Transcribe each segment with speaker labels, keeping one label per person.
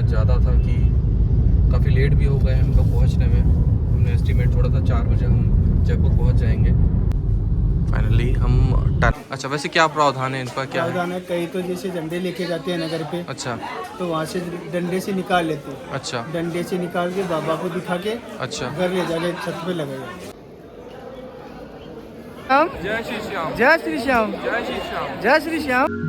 Speaker 1: आज ज़्यादा था कि काफ़ी लेट भी हो गए हम लोग पहुंचने में। हमने एस्टिमेट छोड़ा था 4 बजे हम जयपुर पहुंच जाएंगे। फाइनली हम अच्छा, वैसे क्या प्रावधान है इनका, क्या
Speaker 2: प्रावधान है? कई तो जैसे झंडे लेके जाते हैं नगर पे,
Speaker 1: अच्छा
Speaker 2: तो वहाँ से डंडे से निकाल लेते हैं।
Speaker 1: अच्छा
Speaker 2: डंडे से निकाल के बाबा को दिखा के
Speaker 1: अच्छा।
Speaker 2: घर ले जाके छत पे लगाया।
Speaker 1: जय श्री श्याम,
Speaker 2: जय श्री श्याम,
Speaker 1: जय श्री श्याम।
Speaker 2: जय श्री श्याम।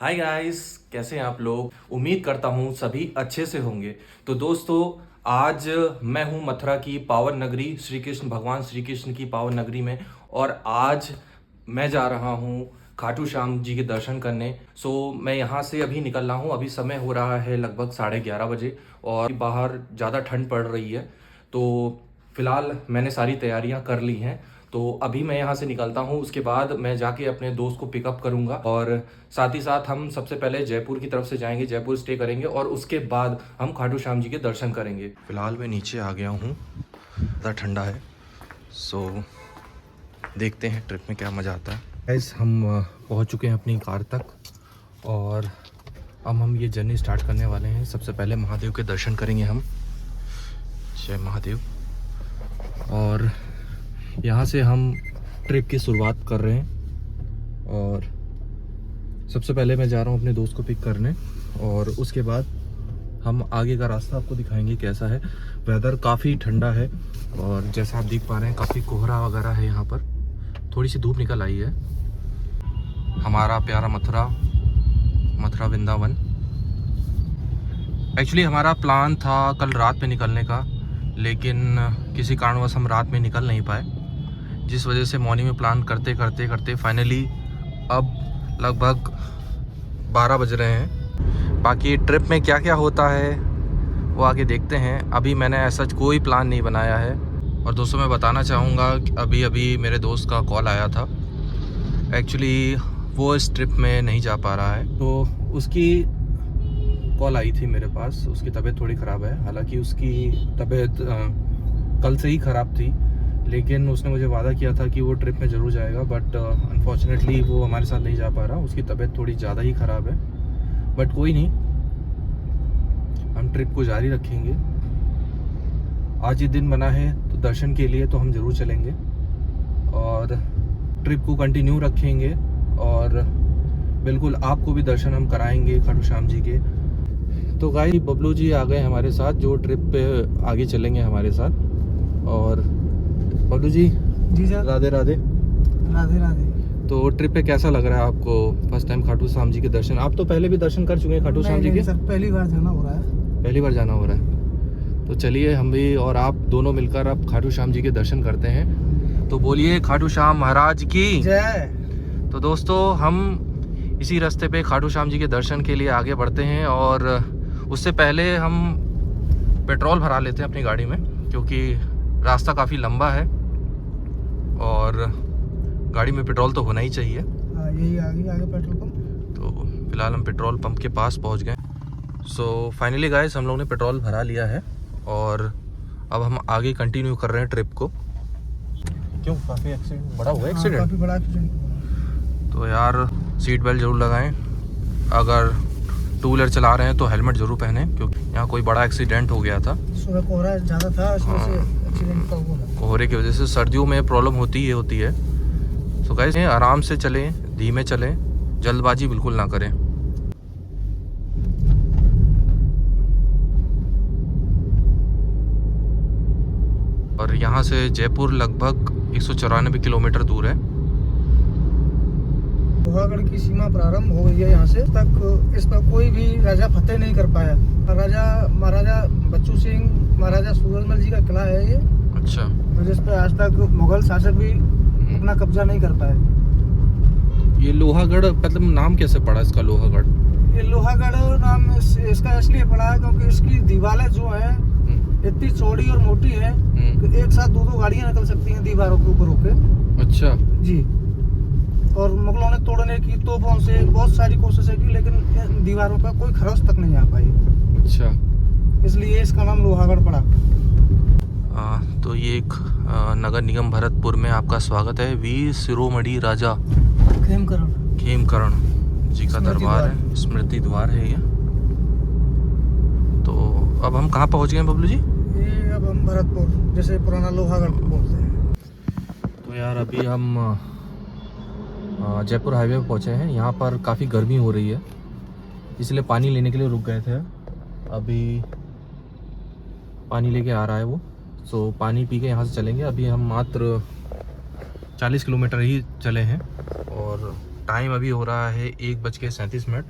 Speaker 1: हाय गाइस, कैसे हैं आप लोग? उम्मीद करता हूँ सभी अच्छे से होंगे। तो दोस्तों, आज मैं हूँ मथुरा की पावन नगरी श्री कृष्ण, भगवान श्री कृष्ण की पावन नगरी में, और आज मैं जा रहा हूँ खाटू श्याम जी के दर्शन करने। मैं यहाँ से अभी निकल रहा हूँ। अभी समय हो रहा है लगभग 11:30 बजे और बाहर ज़्यादा ठंड पड़ रही है। तो फिलहाल मैंने सारी तैयारियाँ कर ली हैं। तो अभी मैं यहाँ से निकलता हूँ, उसके बाद मैं जाके अपने दोस्त को पिकअप करूँगा और साथ ही साथ हम सबसे पहले जयपुर की तरफ से जाएंगे, जयपुर स्टे करेंगे और उसके बाद हम खाटू श्याम जी के दर्शन करेंगे। फिलहाल मैं नीचे आ गया हूँ, ज़्यादा ठंडा है। देखते हैं ट्रिप में क्या मज़ा आता है। गाइस, हम पहुँच चुके हैं अपनी कार तक और अब हम ये जर्नी स्टार्ट करने वाले हैं। सबसे पहले महादेव के दर्शन करेंगे हम। जय महादेव। और यहाँ से हम ट्रिप की शुरुआत कर रहे हैं और सबसे पहले मैं जा रहा हूँ अपने दोस्त को पिक करने और उसके बाद हम आगे का रास्ता आपको दिखाएंगे कैसा है। वेदर काफ़ी ठंडा है और जैसा आप देख पा रहे हैं काफ़ी कोहरा वगैरह है। यहाँ पर थोड़ी सी धूप निकल आई है। हमारा प्यारा मथुरा वृंदावन। एक्चुअली हमारा प्लान था कल रात में निकलने का, लेकिन किसी कारणवश हम रात में निकल नहीं पाए, जिस वजह से मॉर्निंग में प्लान करते करते फाइनली अब लगभग 12 बज रहे हैं। बाकी ट्रिप में क्या क्या होता है वो आगे देखते हैं। अभी मैंने ऐसा कोई प्लान नहीं बनाया है। और दोस्तों, मैं बताना चाहूँगा कि अभी मेरे दोस्त का कॉल आया था। एक्चुअली वो इस ट्रिप में नहीं जा पा रहा है, तो उसकी कॉल आई थी मेरे पास। उसकी तबीयत थोड़ी ख़राब है, हालांकि उसकी तबीयत कल से ही ख़राब थी, लेकिन उसने मुझे वादा किया था कि वो ट्रिप में ज़रूर जाएगा। बट अनफॉर्चुनेटली वो हमारे साथ नहीं जा पा रहा। उसकी तबीयत थोड़ी ज़्यादा ही ख़राब है, बट कोई नहीं, हम ट्रिप को जारी रखेंगे। आज ये दिन बना है तो दर्शन के लिए तो हम ज़रूर चलेंगे और ट्रिप को कंटिन्यू रखेंगे और बिल्कुल आपको भी दर्शन हम कराएंगे खाटू श्याम जी के। तो गाइस, बबलू जी आ गए हमारे साथ, जो ट्रिप पे आगे चलेंगे हमारे साथ। और बबलू जी
Speaker 2: सर।
Speaker 1: राधे राधे।
Speaker 2: राधे राधे।
Speaker 1: तो ट्रिप पे कैसा लग रहा है आपको? फर्स्ट टाइम खाटू श्याम जी के दर्शन? आप तो पहले भी दर्शन कर चुके हैं खाटू श्याम जी के?
Speaker 2: सर, पहली बार जाना हो रहा है।
Speaker 1: पहली बार जाना हो रहा है। तो चलिए हम भी और आप दोनों मिलकर अब खाटू श्याम जी के दर्शन करते हैं। तो बोलिए खाटू श्याम महाराज की
Speaker 2: जय।
Speaker 1: तो दोस्तों, हम इसी रास्ते पे खाटू श्याम जी के दर्शन के लिए आगे बढ़ते हैं और उससे पहले हम पेट्रोल भरा लेते हैं अपनी गाड़ी में, क्योंकि रास्ता काफ़ी लंबा है और गाड़ी में पेट्रोल तो होना ही चाहिए।
Speaker 2: यही आगे पेट्रोल पंप।
Speaker 1: तो फिलहाल हम पेट्रोल पंप के पास पहुंच गए। फाइनली गाइस, हम लोग ने पेट्रोल भरा लिया है और अब हम आगे कंटिन्यू कर रहे हैं ट्रिप को। क्यों, काफ़ी एक्सीडेंट बड़ा हुआ? एक्सीडेंट
Speaker 2: काफी बड़ा एक्सीडेंट।
Speaker 1: तो यार सीट बेल्ट ज़रूर लगाएं। अगर टू व्हीलर चला रहे हैं तो हेलमेट ज़रूर पहनें, क्योंकि यहाँ कोई बड़ा एक्सीडेंट हो गया था।
Speaker 2: सुबह कोहरा ज़्यादा था, इस वजह से एक्सीडेंट का हुआ है।
Speaker 1: कोहरे की वजह से सर्दियों में प्रॉब्लम होती है। सो गाइस, आराम से चलें, धीमे चलें, जल्दबाजी बिल्कुल ना करें। और यहाँ से जयपुर लगभग 194 किलोमीटर दूर है।
Speaker 2: लोहागढ़ की सीमा प्रारंभ हो गई है। यहाँ से तक इस पर कोई भी राजा फतेह नहीं कर पाया। महाराजा बच्चू सिंह, महाराजा सूरजमल जी का किला है ये।
Speaker 1: अच्छा।
Speaker 2: तो जिस पर आज तक मुगल शासक भी अपना कब्जा नहीं कर पाए।
Speaker 1: ये लोहागढ़ मतलब नाम कैसे पड़ा इसका, लोहागढ़?
Speaker 2: ये लोहागढ़ नाम इसका इसलिए पड़ा है क्योंकि इसकी दीवारें जो है इतनी चौड़ी और मोटी है कि एक साथ दो गाड़ियां निकल सकती हैं दीवारों के ऊपर होके। अच्छा जी। और मुगलों ने तोड़ने की तोपों से बहुत सारी कोशिशें की, लेकिन दीवारों पर कोई खरोच तक नहीं आ पाई। अच्छा, इसलिए इसका नाम लोहागढ़ पड़ा। तो ये एक नगर निगम भरतपुर में आपका स्वागत है। वीर शिरोमणि राजा
Speaker 1: खेमकरण जी का दरबार है, स्मृति द्वार है ये। तो अब हम कहाँ पहुँच गए बबलू जी?
Speaker 2: ये अब हम भरतपुर, जैसे पुराना लोहागढ़ बोलते हैं।
Speaker 1: तो यार अभी हम जयपुर हाईवे पे पहुँचे हैं। यहाँ पर काफ़ी गर्मी हो रही है, इसलिए पानी लेने के लिए रुक गए थे। अभी पानी लेके आ रहा है वो, सो पानी पी के यहाँ से चलेंगे। अभी हम मात्र 40 किलोमीटर ही चले हैं और टाइम अभी हो रहा है 1:37।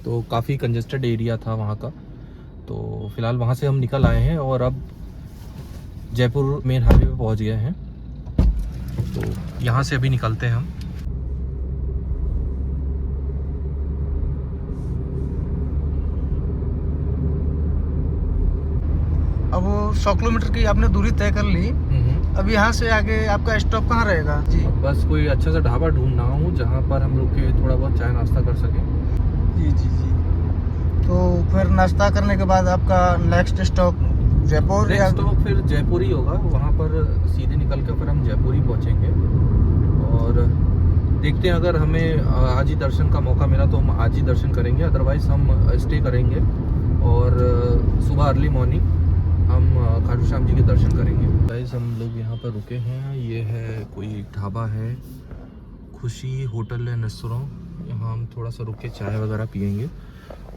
Speaker 1: तो काफ़ी कंजेस्टेड एरिया था वहाँ का, तो फ़िलहाल वहाँ से हम निकल आए हैं और अब जयपुर मेन हाईवे पे पहुँच गए हैं। तो यहाँ से अभी निकलते हैं हम।
Speaker 2: अब वो 100 किलोमीटर की आपने दूरी तय कर ली। अब यहाँ से आगे आपका स्टॉप कहाँ रहेगा जी?
Speaker 1: बस कोई अच्छा सा ढाबा ढूंढ रहा हूँ जहाँ पर हम रुक के थोड़ा बहुत चाय नाश्ता कर सकें।
Speaker 2: जी जी जी। तो फिर नाश्ता करने के बाद आपका next stop Jaipur?
Speaker 1: Next stop फिर जयपुर ही होगा। वहाँ पर सीधे निकल के फिर हम जयपुर ही पहुँचेंगे और देखते हैं, अगर हमें आज ही दर्शन का मौका मिला तो हम आज ही दर्शन करेंगे, अदरवाइज़ हम स्टे करेंगे और सुबह अर्ली मॉर्निंग हम खाटू श्याम जी के दर्शन करेंगे। गाइस हम लोग यहाँ पर रुके हैं, ये है कोई ढाबा है, खुशी होटल एंड रेस्टोरेंट। यहाँ हम थोड़ा सा रुक के चाय वगैरह पियेंगे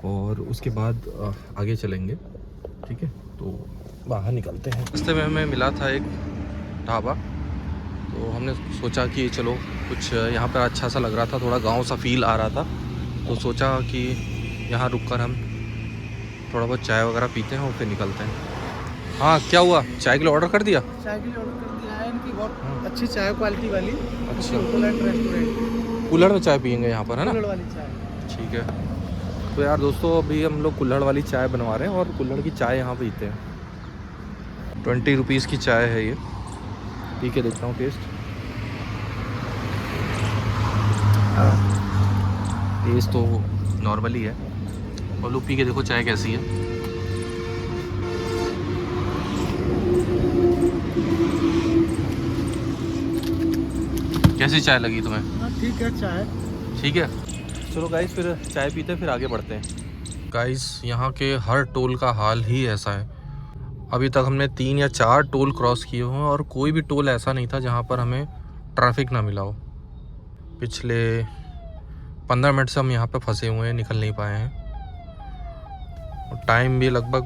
Speaker 1: और उसके बाद आगे चलेंगे। ठीक है, तो बाहर निकलते हैं। रास्ते में हमें मिला था एक ढाबा, तो हमने सोचा कि चलो कुछ यहाँ पर अच्छा सा लग रहा था, थोड़ा गाँव सा फील आ रहा था, तो सोचा कि यहाँ रुक कर हम थोड़ा बहुत चाय वगैरह पीते हैं और फिर निकलते हैं। हाँ, क्या हुआ? चाय के लिए ऑर्डर कर दिया?
Speaker 2: चाय के लिए ऑर्डर कर दिया है। इनकी बहुत अच्छी चाय, क्वालिटी वाली।
Speaker 1: अच्छा,
Speaker 2: होटल एंड रेस्टोरेंट।
Speaker 1: कुल्हड़ में चाय पियेंगे यहाँ पर, है ना?
Speaker 2: कुल्हड़ वाली चाय।
Speaker 1: ठीक है। तो यार दोस्तों अभी हम लोग कुल्हड़ वाली चाय बनवा रहे हैं और कुल्हड़ की चाय यहाँ पीते हैं। 20 रुपीज़ की चाय है ये, पी के देखता हूँ टेस्ट। टेस्ट तो नॉर्मल ही है, और लोग पी के देखो चाय कैसी है। कैसी चाय लगी तुम्हें?
Speaker 2: ठीक है चाय।
Speaker 1: ठीक है, चलो गाइस फिर चाय पीते फिर आगे बढ़ते हैं। गाइस यहाँ के हर टोल का हाल ही ऐसा है। अभी तक हमने 3 या 4 टोल क्रॉस किए हों और कोई भी टोल ऐसा नहीं था जहाँ पर हमें ट्रैफिक ना मिला हो। पिछले 15 मिनट से हम यहाँ पे फंसे हुए हैं, निकल नहीं पाए हैं और टाइम भी लगभग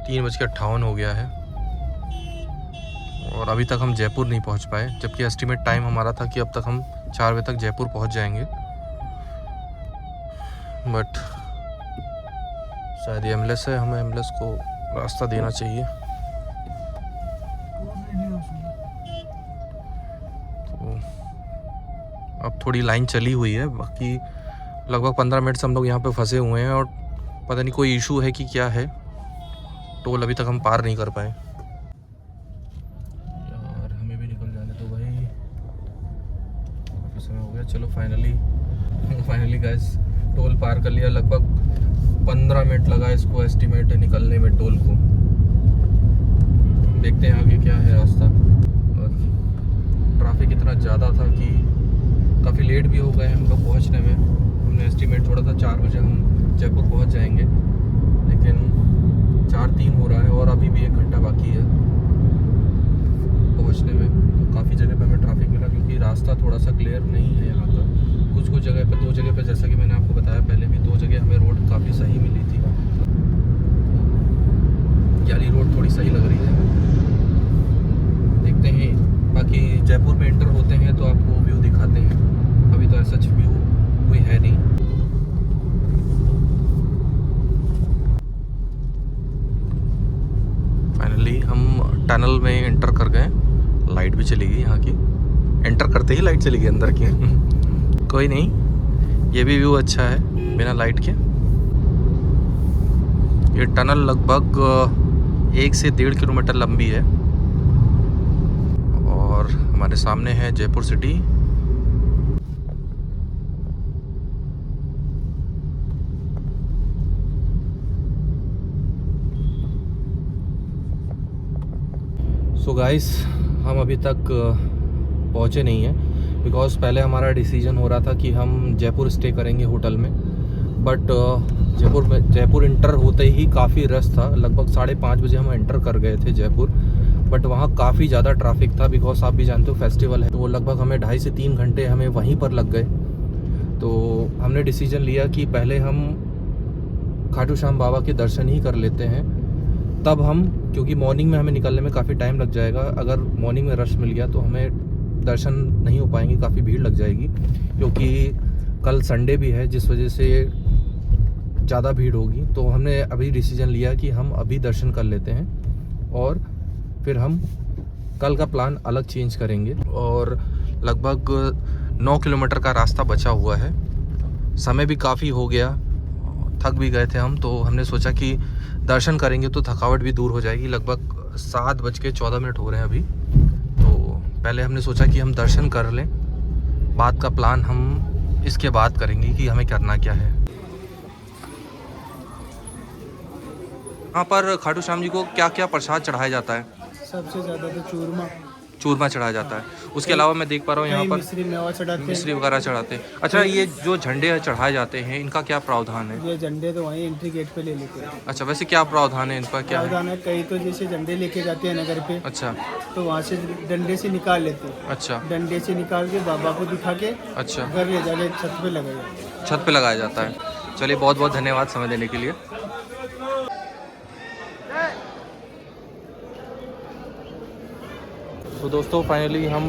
Speaker 1: 3:58 हो गया है और अभी तक हम जयपुर नहीं पहुँच पाए, जबकि एस्टिमेट टाइम हमारा था कि अब तक हम 4 बजे तक जयपुर पहुँच जाएंगे। बट शायद ये एम्बुलेंस है, हमें एम्बुलेंस को रास्ता देना चाहिए। तो अब थोड़ी लाइन चली हुई है, बाकी लगभग 15 मिनट से हम लोग यहाँ पे फंसे हुए हैं और पता नहीं कोई इशू है कि क्या है, टोल अभी तक हम पार नहीं कर पाए। यार हमें भी निकल जाने दो भाई, काफ़ी समय हो गया। चलो फाइनली गाइस टोल पार कर लिया। लगभग 15 मिनट लगा इसको एस्टिमेट निकलने में टोल को। देखते हैं आगे क्या है रास्ता। और ट्रैफिक इतना ज़्यादा था कि काफ़ी लेट भी हो गए हम लोग पहुँचने में। हमने एस्टिमेट छोड़ा था 4 बजे हम जयपुर पहुँच जाएंगे, लेकिन 4:03 हो रहा है और अभी भी 1 घंटा बाकी है पहुँचने में। तो काफ़ी जगह पे हमें ट्रैफिक मिला क्योंकि रास्ता थोड़ा सा क्लियर नहीं है यहाँ का। कुछ जगह पे, 2 जगह पे, जैसा कि मैंने आपको बताया पहले भी, 2 जगह हमें रोड काफ़ी सही मिली थी। याली रोड थोड़ी सही लग रही है, देखते हैं। बाकी जयपुर में एंटर होते हैं तो आपको व्यू दिखाते हैं। अभी तो ऐसा व्यू कोई है नहीं। फाइनली हम टनल में एंटर कर गए। लाइट भी चली गई यहाँ की, एंटर करते ही लाइट चली गई अंदर की। कोई नहीं, ये भी व्यू अच्छा है बिना लाइट के। ये टनल लगभग 1 से 1.5 किलोमीटर लंबी है और हमारे सामने है जयपुर सिटी। सो गाइस हम अभी तक पहुँचे नहीं हैं, बिकॉज़ पहले हमारा डिसीजन हो रहा था कि हम जयपुर स्टे करेंगे होटल में, बट जयपुर इंटर होते ही काफ़ी रश था। लगभग 5:30 बजे हम एंटर कर गए थे जयपुर, बट वहाँ काफ़ी ज़्यादा ट्रैफिक था। बिकॉज़ आप भी जानते हो फेस्टिवल है, तो लगभग हमें 2.5 से 3 घंटे हमें वहीं पर लग गए। तो हमने डिसीजन लिया कि पहले हम खाटू श्याम बाबा के दर्शन ही कर लेते हैं, तब हम, क्योंकि मॉर्निंग में हमें निकलने में काफ़ी टाइम लग जाएगा। अगर मॉर्निंग में रश मिल गया तो हमें दर्शन नहीं हो पाएंगे, काफ़ी भीड़ लग जाएगी, क्योंकि कल संडे भी है, जिस वजह से ज़्यादा भीड़ होगी। तो हमने अभी डिसीजन लिया कि हम अभी दर्शन कर लेते हैं और फिर हम कल का प्लान अलग चेंज करेंगे। और लगभग 9 किलोमीटर का रास्ता बचा हुआ है, समय भी काफ़ी हो गया, थक भी गए थे हम, तो हमने सोचा कि दर्शन करेंगे तो थकावट भी दूर हो जाएगी। लगभग 7:14 हो रहे हैं अभी, तो पहले हमने सोचा कि हम दर्शन कर लें, बाद का प्लान हम इसके बाद करेंगे कि हमें करना क्या है। यहाँ पर खाटू श्याम जी को क्या क्या प्रसाद चढ़ाया जाता है?
Speaker 2: सबसे ज्यादा तो
Speaker 1: चूरमा चढ़ाया जाता है। उसके अलावा मैं देख पा रहा हूँ यहाँ पर मिश्री वगैरह चढ़ाते हैं। अच्छा, ये जो झंडे चढ़ाए जाते हैं, इनका क्या प्रावधान है?
Speaker 2: ये झंडे तो वहीं एंट्री गेट पे ले लेते हैं।
Speaker 1: अच्छा, वैसे क्या प्रावधान है इनका? क्या
Speaker 2: प्रावधान है, कई तो जैसे झंडे लेके जाते हैं नगर पे,
Speaker 1: अच्छा,
Speaker 2: तो वहाँ से डंडे से निकाल लेते हैं।
Speaker 1: अच्छा,
Speaker 2: डंडे से निकाल के बाबा को दिखा के
Speaker 1: अच्छा,
Speaker 2: घर ले जाके छत पे लगाया।
Speaker 1: छत पे लगाया जाता है। चलिए, बहुत बहुत धन्यवाद समय देने के लिए। तो दोस्तों, फाइनली हम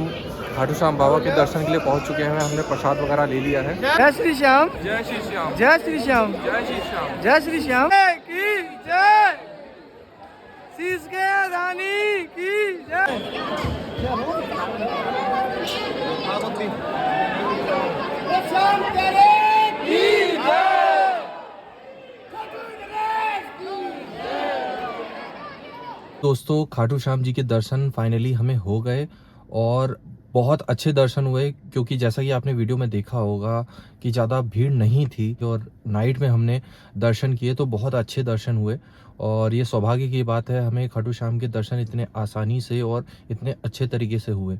Speaker 1: खाटू श्याम बाबा के दर्शन के लिए पहुंच चुके हैं। हमने प्रसाद वगैरह ले लिया है।
Speaker 2: जय श्री श्याम,
Speaker 1: जय श्री श्याम,
Speaker 2: जय श्री श्याम,
Speaker 1: जय श्री श्याम,
Speaker 2: जय श्री श्याम की जय, शीश के रानी की जय।
Speaker 1: दोस्तों, खाटू श्याम जी के दर्शन फाइनली हमें हो गए और बहुत अच्छे दर्शन हुए, क्योंकि जैसा कि आपने वीडियो में देखा होगा कि ज़्यादा भीड़ नहीं थी और नाइट में हमने दर्शन किए, तो बहुत अच्छे दर्शन हुए। और ये सौभाग्य की बात है, हमें खाटू श्याम के दर्शन इतने आसानी से और इतने अच्छे तरीके से हुए।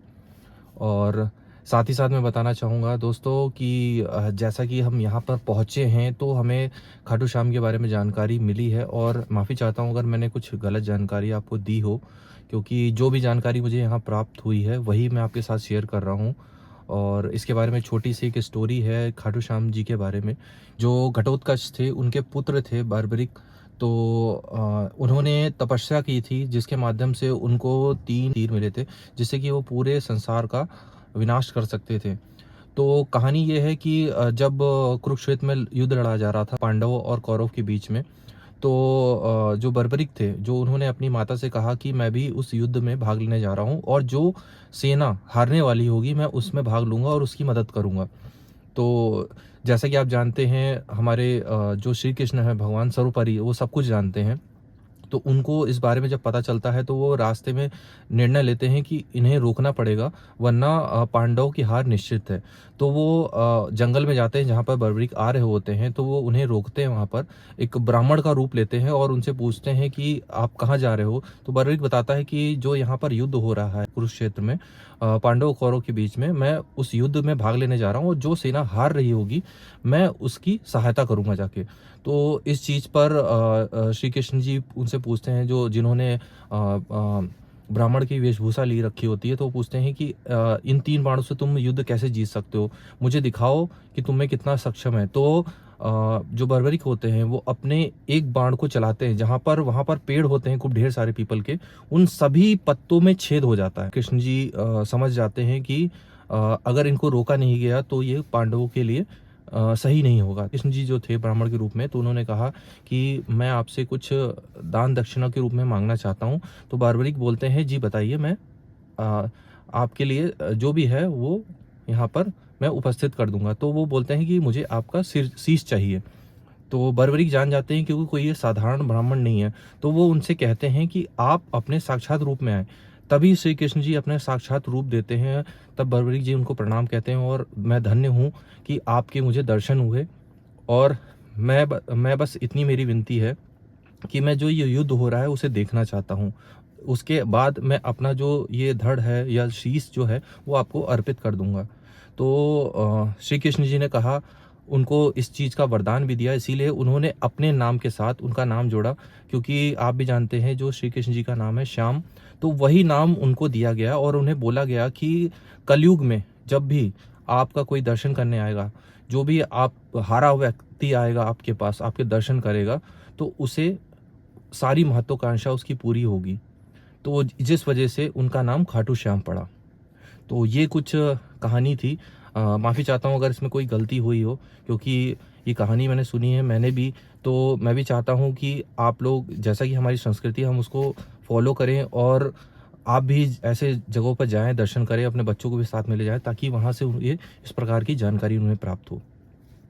Speaker 1: और साथ ही साथ मैं बताना चाहूँगा दोस्तों कि जैसा कि हम यहाँ पर पहुँचे हैं, तो हमें खाटू श्याम के बारे में जानकारी मिली है, और माफ़ी चाहता हूँ अगर मैंने कुछ गलत जानकारी आपको दी हो, क्योंकि जो भी जानकारी मुझे यहाँ प्राप्त हुई है वही मैं आपके साथ शेयर कर रहा हूँ। और इसके बारे में छोटी सी एक स्टोरी है खाटू श्याम जी के बारे में। जो घटोत्कच थे, उनके पुत्र थे बर्बरिक, तो उन्होंने तपस्या की थी, जिसके माध्यम से उनको 3 तीर मिले थे, जिससे कि वो पूरे संसार का विनाश कर सकते थे। तो कहानी ये है कि जब कुरुक्षेत्र में युद्ध लड़ा जा रहा था पांडवों और कौरव के बीच में, तो जो बर्बरिक थे, जो उन्होंने अपनी माता से कहा कि मैं भी उस युद्ध में भाग लेने जा रहा हूँ, और जो सेना हारने वाली होगी मैं उसमें भाग लूँगा और उसकी मदद करूँगा। तो जैसा कि आप जानते हैं, हमारे जो श्री कृष्ण है, भगवान सर्वोपरि, वो सब कुछ जानते हैं। तो उनको इस बारे में जब पता चलता है, तो वो रास्ते में निर्णय लेते हैं कि इन्हें रोकना पड़ेगा, वरना पांडवों की हार निश्चित है। तो वो जंगल में जाते हैं जहाँ पर बर्बरिक आ रहे होते हैं, तो वो उन्हें रोकते हैं। वहाँ पर एक ब्राह्मण का रूप लेते हैं और उनसे पूछते हैं कि आप कहाँ जा रहे हो। तो बर्बरिक बताता है कि जो यहाँ पर युद्ध हो रहा है कुरुक्षेत्र में पांडव कौरव के बीच में, मैं उस युद्ध में भाग लेने जा रहा हूँ, और जो सेना हार रही होगी मैं उसकी सहायता करूँगा जाके। तो इस चीज़ पर श्री कृष्ण जी उनसे पूछते हैं, जो जिन्होंने ब्राह्मण की वेशभूषा ली रखी होती है, तो वो पूछते हैं कि इन 3 बाणों से तुम युद्ध कैसे जीत सकते हो, मुझे दिखाओ कि तुम में कितना सक्षम है। तो जो बर्बरिक होते हैं, वो अपने एक बाण को चलाते हैं, जहाँ पर वहाँ पर पेड़ होते हैं खूब ढेर सारे पीपल के, उन सभी पत्तों में छेद हो जाता है। कृष्ण जी समझ जाते हैं कि अगर इनको रोका नहीं गया तो ये पांडवों के लिए सही नहीं होगा। कृष्ण जी जो थे ब्राह्मण के रूप में, तो उन्होंने कहा कि मैं आपसे कुछ दान दक्षिणा के रूप में मांगना चाहता हूँ। तो बर्बरिक बोलते हैं, जी बताइए, मैं आपके लिए जो भी है वो यहाँ पर मैं उपस्थित कर दूंगा। तो वो बोलते हैं कि मुझे आपका शीश चाहिए। तो बर्बरिक जान जाते हैं क्योंकि कोई ये साधारण ब्राह्मण नहीं है। तो वो उनसे कहते हैं कि आप अपने साक्षात रूप में आए। तभी श्री कृष्ण जी अपने साक्षात रूप देते हैं। तब बर्बरिक जी उनको प्रणाम कहते हैं, और मैं धन्य हूँ कि आपके मुझे दर्शन हुए, और मैं बस इतनी मेरी विनती है कि मैं जो ये युद्ध हो रहा है उसे देखना चाहता हूँ। उसके बाद मैं अपना जो ये धड़ है या शीश जो है वो आपको अर्पित कर दूंगा। तो श्री कृष्ण जी ने कहा, उनको इस चीज़ का वरदान भी दिया, इसीलिए उन्होंने अपने नाम के साथ उनका नाम जोड़ा, क्योंकि आप भी जानते हैं जो श्री कृष्ण जी का नाम है श्याम, तो वही नाम उनको दिया गया और उन्हें बोला गया कि कलयुग में जब भी आपका कोई दर्शन करने आएगा, जो भी आप हारा हुआ व्यक्ति आएगा आपके पास, आपके दर्शन करेगा, तो उसे सारी महत्वाकांक्षा उसकी पूरी होगी। तो जिस वजह से उनका नाम खाटू श्याम पड़ा। तो ये कुछ कहानी थी। माफ़ी चाहता हूँ अगर इसमें कोई गलती हुई हो, क्योंकि ये कहानी मैंने सुनी है, मैंने भी, तो मैं भी चाहता हूँ कि आप लोग, जैसा कि हमारी संस्कृति है, हम उसको फॉलो करें और आप भी ऐसे जगहों पर जाएं, दर्शन करें, अपने बच्चों को भी साथ में ले जाएं, ताकि वहाँ से ये इस प्रकार की जानकारी उन्हें प्राप्त हो।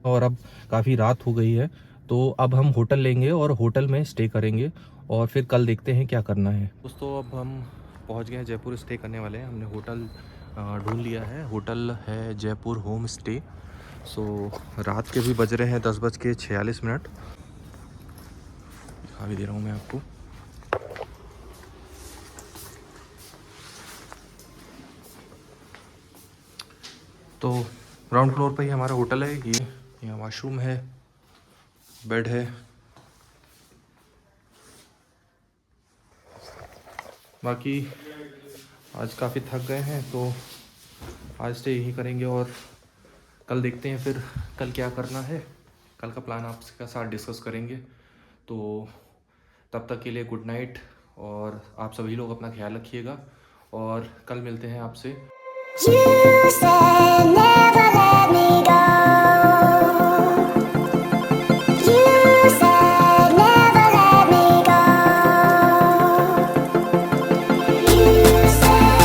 Speaker 1: और अब काफ़ी रात हो गई है, तो अब हम होटल लेंगे और होटल में स्टे करेंगे और फिर कल देखते हैं क्या करना है। दोस्तों अब हम पहुंच गए हैं जयपुर, स्टे करने वाले हैं। हमने होटल ढूंढ लिया है, होटल है जयपुर होम स्टे। सो रात के भी बज रहे हैं 10:46। दिखा भी दे रहा हूँ मैं आपको। तो ग्राउंड फ्लोर पर ही हमारा होटल है। ये यहाँ वॉशरूम है, बेड है। बाकी आज काफ़ी थक गए हैं, तो आज स्टे यही करेंगे और कल देखते हैं फिर कल क्या करना है। कल का प्लान आपके साथ डिस्कस करेंगे। तो तब तक के लिए गुड नाइट, और आप सभी लोग अपना ख्याल रखिएगा और कल मिलते हैं आपसे।